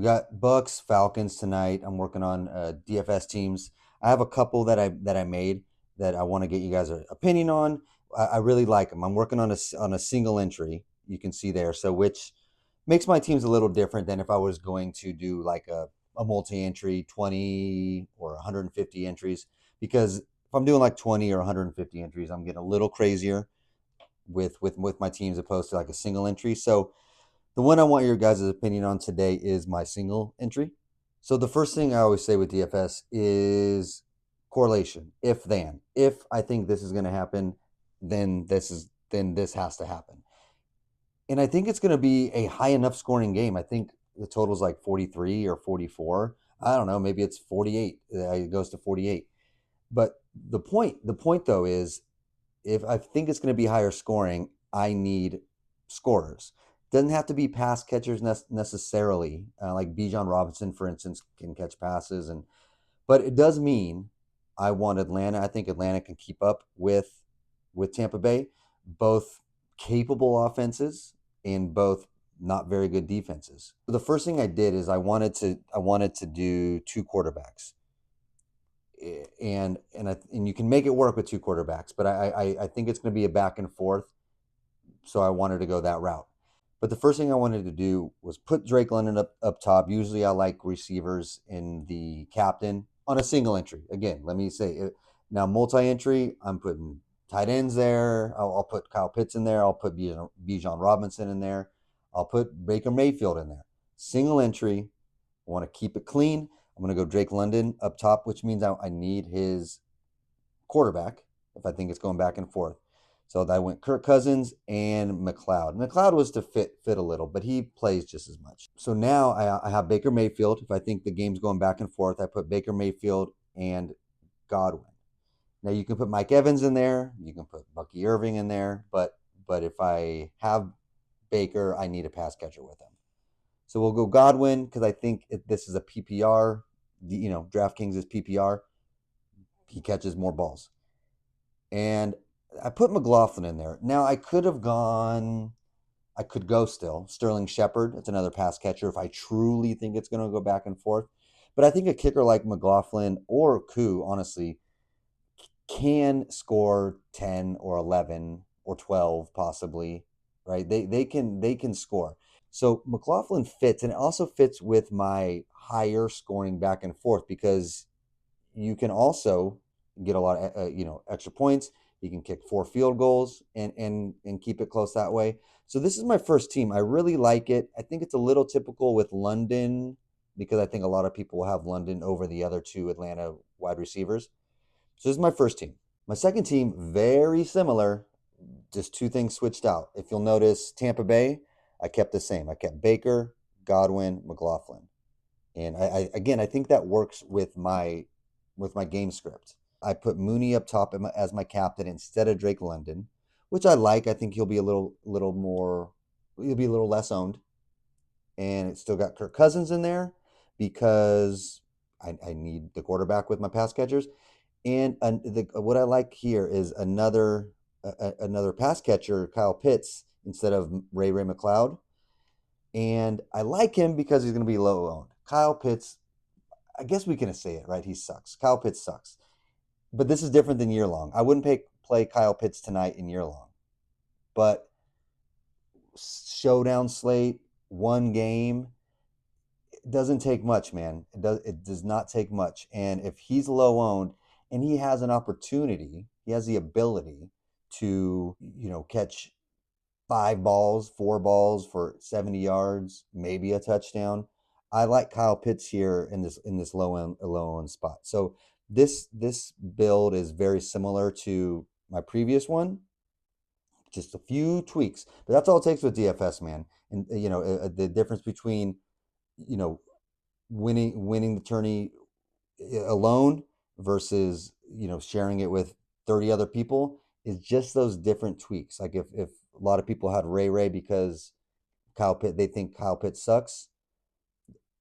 We got Bucks, Falcons tonight. I'm working on DFS teams. I have a couple that I made that I want to get you guys' opinion on. I really like them. I'm working on a single entry. You can see there, so which makes my teams a little different than if I was going to do like a multi-entry 20 or 150 entries. Because if I'm doing like 20 or 150 entries, I'm getting a little crazier with my teams opposed to like a single entry. So the one I want your guys' opinion on today is my single entry. So the first thing I always say with DFS is correlation. If then. If I think this is going to happen, then this has to happen. And I think it's going to be a high enough scoring game. I think the total is like 43 or 44. I don't know, maybe it's 48. It goes to 48. But the point though is if I think it's going to be higher scoring, I need scorers. Doesn't have to be pass catchers necessarily. Like Bijan Robinson, for instance, can catch passes, but it does mean I want Atlanta. I think Atlanta can keep up with Tampa Bay, both capable offenses and both not very good defenses. The first thing I did is I wanted to do two quarterbacks and you can make it work with two quarterbacks, but I think it's going to be a back and forth, so I wanted to go that route. But the first thing I wanted to do was put Drake London up top. Usually, I like receivers in the captain on a single entry. Again, let me say it. Now multi-entry, I'm putting tight ends there. I'll put Kyle Pitts in there. I'll put Bijan Robinson in there. I'll put Baker Mayfield in there. Single entry, I want to keep it clean. I'm going to go Drake London up top, which means I need his quarterback if I think it's going back and forth. So I went Kirk Cousins and McLeod. McLeod was to fit a little, but he plays just as much. So now I have Baker Mayfield. If I think the game's going back and forth, I put Baker Mayfield and Godwin. Now you can put Mike Evans in there. You can put Bucky Irving in there. But if I have Baker, I need a pass catcher with him. So we'll go Godwin because I think this is a PPR. DraftKings is PPR. He catches more balls. And I put McLaughlin in there. Now I could go still. Sterling Shepard, it's another pass catcher if I truly think it's going to go back and forth. But I think a kicker like McLaughlin or Koo, honestly, can score 10 or 11 or 12 possibly, right? They can score. So McLaughlin fits, and it also fits with my higher scoring back and forth because you can also get a lot of extra points. You can kick 4 field goals and keep it close that way. So this is my first team. I really like it. I think it's a little typical with London because I think a lot of people will have London over the other two Atlanta wide receivers. So this is my first team. My second team, very similar, just two things switched out. If you'll notice, Tampa Bay, I kept the same. I kept Baker, Godwin, McLaughlin. And I think that works with my game script. I put Mooney up top as my captain instead of Drake London, which I like. I think he'll be a little more, he'll be a little less owned. And it's still got Kirk Cousins in there because I need the quarterback with my pass catchers. And what I like here is another pass catcher, Kyle Pitts, instead of Ray McLeod. And I like him because he's going to be low owned. Kyle Pitts, I guess we can say it, right? He sucks. Kyle Pitts sucks. But this is different than year long. I wouldn't play Kyle Pitts tonight in year long. But showdown slate, one game, it doesn't take much, man. It does not take much. And if he's low owned and he has an opportunity, he has the ability to, catch 4 balls for 70 yards, maybe a touchdown. I like Kyle Pitts here in this low end spot. So this build is very similar to my previous one, just a few tweaks, but that's all it takes with DFS, man. And the difference between winning the tourney alone versus sharing it with 30 other people is just those different tweaks. Like if a lot of people had Ray because they think Kyle Pitts sucks,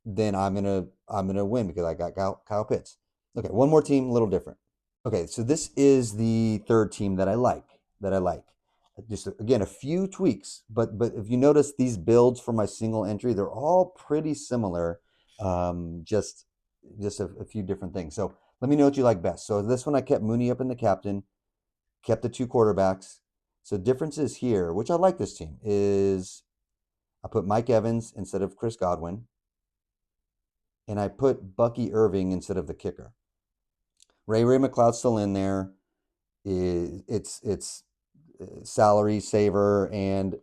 then I'm gonna win because I got Kyle Pitts. Okay, one more team, a little different. Okay, so this is the third team that I like. Just again a few tweaks, but if you notice these builds for my single entry, they're all pretty similar Just a few different things. So let me know what you like best. So this one I kept Mooney up in the captain, kept the two quarterbacks. So differences here, which I like this team, is I put Mike Evans instead of Chris Godwin, and I put Bucky Irving instead of the kicker. Ray McLeod's still in there. It's salary saver, and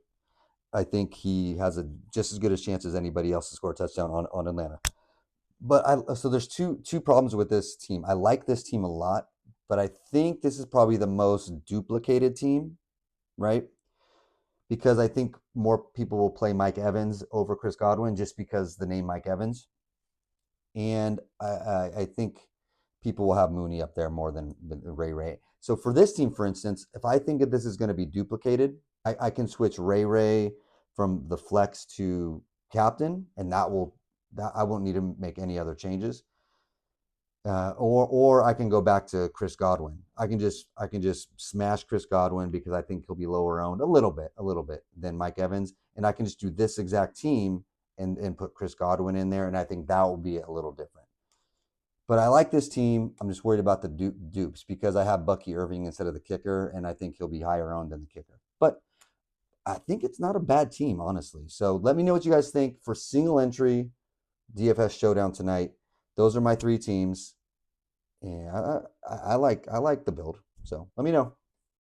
I think he has a just as good a chance as anybody else to score a touchdown on Atlanta. But so there's two problems with this team. I like this team a lot, but I think this is probably the most duplicated team, right? Because I think more people will play Mike Evans over Chris Godwin just because the name Mike Evans, and I think people will have Mooney up there more than Ray. So for this team, for instance, if I think that this is going to be duplicated, I can switch Ray from the flex to captain, and that I won't need to make any other changes. Or I can go back to Chris Godwin. I can just smash Chris Godwin because I think he'll be lower owned a little bit than Mike Evans, and I can just do this exact team and put Chris Godwin in there, and I think that will be a little different. But I like this team. I'm just worried about the dupes because I have Bucky Irving instead of the kicker, and I think he'll be higher owned than the kicker. But I think it's not a bad team, honestly. So let me know what you guys think for single entry DFS showdown tonight. Those are my three teams. Yeah, I like the build. So let me know.